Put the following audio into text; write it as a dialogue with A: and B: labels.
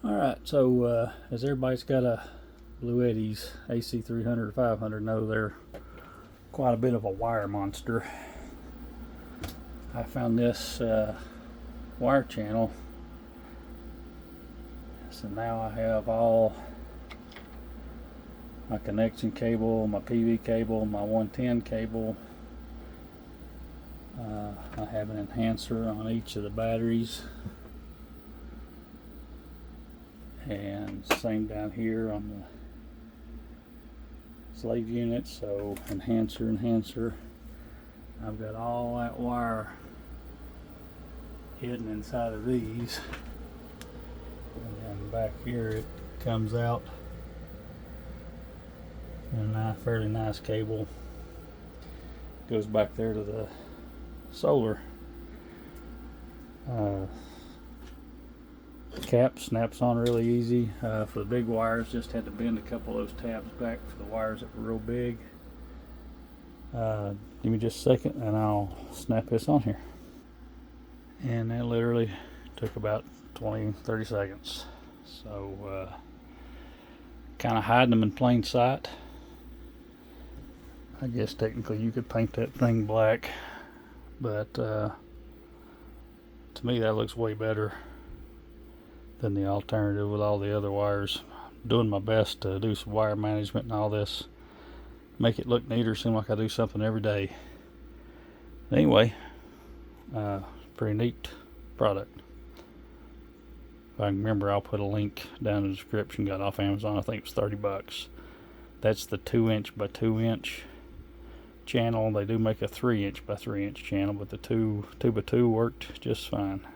A: Alright, so as everybody's got a Bluetti's AC300 or 500 know, they're quite a bit of a wire monster. I found this wire channel, so now I have all my connection cable, my PV cable, my 110 cable. I have an enhancer on each of the batteries, and same down here on the slave unit. So enhancer. I've got all that wire hidden inside of these, and then back here it comes out in a fairly nice cable, goes back there to the solar. Cap snaps on really easy. For the big wires, just had to bend a couple of those tabs back for the wires that were real big. Give me just a second and I'll snap this on here. And that literally took about 20-30 seconds. So kind of hiding them in plain sight. I guess technically you could paint that thing black, but to me that looks way better than the alternative with all the other wires. I'm doing my best to do some wire management and all this, make it look neater, seem like I do something every day. Anyway, pretty neat product. If I can remember, I'll put a link down in the description. Got off Amazon, I think it was 30 bucks. That's the 2" by 2" channel. They do make a 3" by 3" channel, but the 2" by 2" worked just fine.